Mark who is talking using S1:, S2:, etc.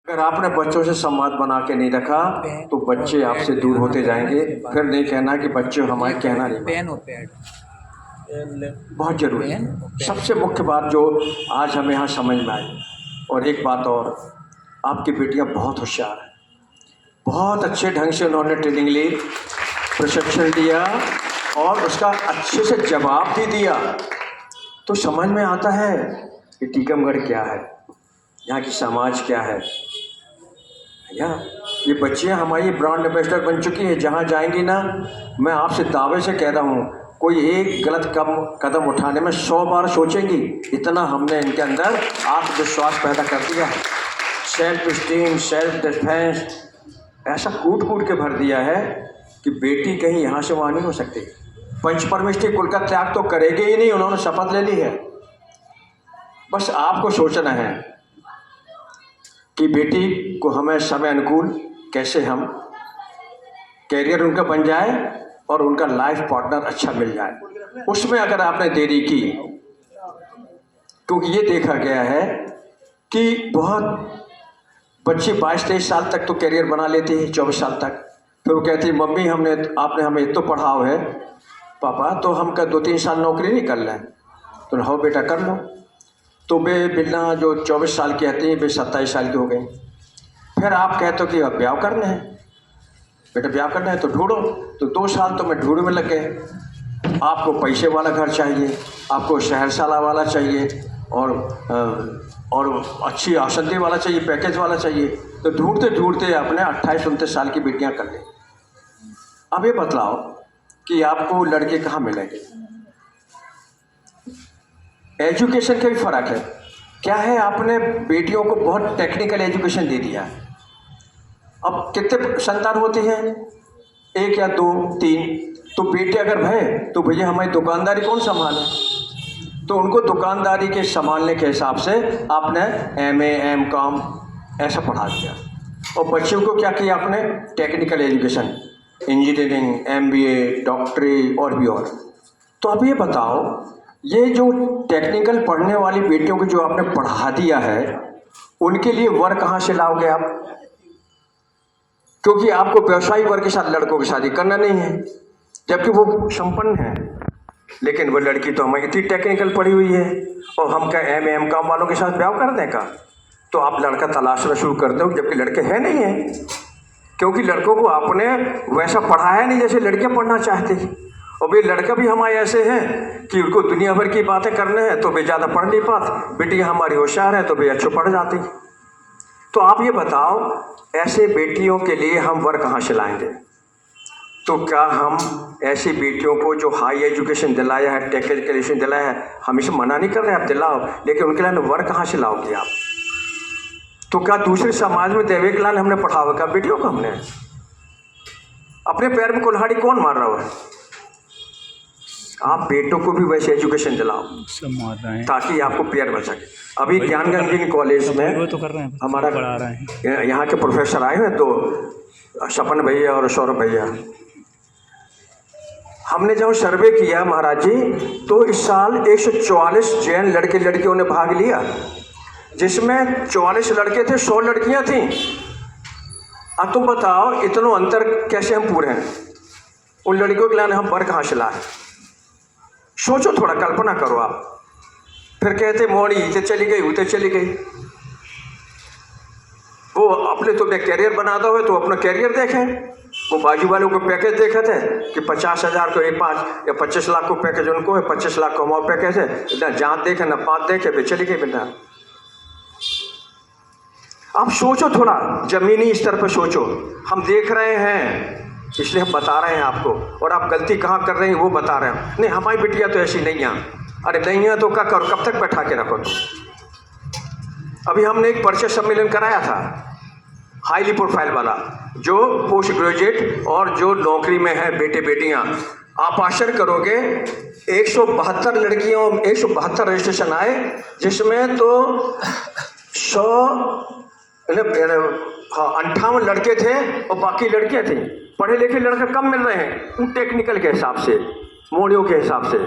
S1: अगर आपने बच्चों से संवाद बना के नहीं रखा तो बच्चे आपसे दूर होते जाएंगे। फिर नहीं कहना कि बच्चे हमारे कहना नहीं
S2: पेन और पैड
S1: बहुत जरूरी है। सबसे मुख्य बात जो आज हमें यहाँ समझ में आई, और एक बात और, आपकी बेटियाँ बहुत होशियार हैं, बहुत अच्छे ढंग से उन्होंने ट्रेनिंग ली, प्रशिक्षण दिया और उसका अच्छे से जवाब भी दिया। तो समझ में आता है कि टीकमगढ़ क्या है, यहाँ की समाज क्या है। भैया ये बच्चियाँ हमारी ब्रांड एम्बेसडर बन चुकी हैं। जहाँ जाएंगी ना, मैं आपसे दावे से कह रहा हूँ, कोई एक गलत कदम उठाने में 100 बार सोचेंगी। इतना हमने इनके अंदर आत्मविश्वास पैदा कर दिया है, सेल्फ स्टीम, सेल्फ डिफेंस ऐसा कूट कूट के भर दिया है कि बेटी कहीं यहाँ से वहाँ नहीं हो सकती। पंच परमेष्ठी कुल का त्याग तो करेगी ही नहीं, उन्होंने शपथ ले ली है। बस आपको सोचना है कि बेटी को हमें समय अनुकूल कैसे हम कैरियर उनका बन जाए और उनका लाइफ पार्टनर अच्छा मिल जाए। उसमें अगर आपने देरी की, क्योंकि ये देखा गया है कि बहुत बच्ची 22-23 साल तक तो कैरियर बना लेती है, 24 साल तक। फिर वो कहती है मम्मी आपने हमें इतना पढ़ाओ है पापा, तो हम का 2-3 साल नौकरी नहीं कर लें। तो हो बेटा कर लो। तो वे बिल्ला जो 24 साल की आती है वे 27 साल की हो गई। फिर आप कहते हो कि अब ब्याह करना है, बेटा ब्याह करना है तो ढूंढो। तो 2 साल तो मैं ढूंढ में लग गए। आपको पैसे वाला घर चाहिए, आपको शहरसाला वाला चाहिए और अच्छी आसंदी वाला चाहिए, पैकेज वाला चाहिए। तो ढूंढते ढूंढते आपने 28-29 साल की बेटियां कर ली। अब ये बतलाओ कि आपको लड़के कहाँ मिलेंगे। एजुकेशन का भी फर्क है। क्या है, आपने बेटियों को बहुत टेक्निकल एजुकेशन दे दिया। अब कितने संतान होते हैं, 1 या 2, 3। तो बेटे अगर भय तो भैया हमारी दुकानदारी कौन संभाले। तो उनको दुकानदारी के संभालने के हिसाब से आपने MA M.Com ऐसा पढ़ा दिया। और बच्चों को क्या किया आपने, टेक्निकल एजुकेशन, इंजीनियरिंग, MBA, डॉक्टरी और भी और। तो अब ये बताओ, ये जो टेक्निकल पढ़ने वाली बेटियों को जो आपने पढ़ा दिया है, उनके लिए वर कहाँ से लाओगे आप। क्योंकि आपको व्यवसायी वर्ग के साथ लड़कों की शादी करना नहीं है, जबकि वो संपन्न है। लेकिन वो लड़की तो हमें इतनी टेक्निकल पढ़ी हुई है और हम क्या MA M.Com वालों के साथ ब्याह कर दें का। तो आप लड़का तलाशना शुरू करते हो, जबकि लड़के हैं नहीं हैं। क्योंकि लड़कों को आपने वैसा पढ़ाया नहीं जैसे लड़कियां पढ़ना चाहती। और वे लड़का भी हमारे ऐसे हैं कि उनको दुनिया भर की बातें करने हैं, तो वे ज़्यादा पढ़ नहीं पाते। बेटियाँ हमारी होशियार हैं तो वे अच्छे पढ़ जाती। तो आप ये बताओ, ऐसे बेटियों के लिए हम वर कहाँ से लाएंगे। तो क्या हम ऐसी बेटियों को जो हाई एजुकेशन दिलाया है, टेक्निकल एजुकेशन दिलाया है, हम इसे मना नहीं कर रहे, आप दिलाओ, लेकिन उनके लिए वर कहाँ से लाओगे आप। तो क्या दूसरे समाज में देवे लाल हमने पढ़ा हुआ, क्या बेटियों को हमने अपने पैर में कुल्हाड़ी कौन मार रहा है। आप बेटों को भी वैसे एजुकेशन दिलाओ ताकि आपको पैर बच सके। अभी ज्ञानगंज इंजीनियरिंग कॉलेज में
S2: तो कर रहे हैं,
S1: हमारा
S2: पढ़ा रहे हैं,
S1: यहाँ के प्रोफेसर आए हैं, तो सपन भैया और सौरभ भैया, हमने जब सर्वे किया महाराज जी, तो इस साल 144 जैन लड़के लड़कियों ने भाग लिया, जिसमें 44 लड़के थे, 100 लड़कियां थीं। अब तुम बताओ इतना अंतर कैसे हम पूरे हैं। उन लड़कियों के लिए हम वर कहाँ से लाए। सोचो, थोड़ा कल्पना करो आप। फिर कहते मोड़ी इतने चली गई, उतने चली गई। वो अपने तो कैरियर बना दो है तो अपना कैरियर देखें। वो बाजू वालों को पैकेज देखे थे कि 50,000 को 5 या 25 लाख को पैकेज उनको है, 25 लाख को हमारा पैकेज है। इतना जात देखे ना पात देखे, वे चली गई बेटा। आप सोचो, थोड़ा जमीनी स्तर पर सोचो। हम देख रहे हैं इसलिए हम बता रहे हैं आपको, और आप गलती कहाँ कर रहे हैं वो बता रहे हैं। नहीं हमारी बिटिया तो ऐसी नहीं है। अरे नहीं है तो क्या करो, कब तक बैठा के रखो तुम। अभी हमने एक परिचय सम्मेलन कराया था, हाईली प्रोफाइल वाला, जो पोस्ट ग्रेजुएट और जो नौकरी में है बेटे बेटियां। आप आश्चर्य करोगे, 172 लड़कियों, 172 रजिस्ट्रेशन आए, जिसमें तो 58 लड़के थे और बाकी लड़कियां थी। पढ़े लिखे लड़के कम मिल रहे हैं, टेक्निकल के हिसाब से, मोड़ियों के हिसाब से।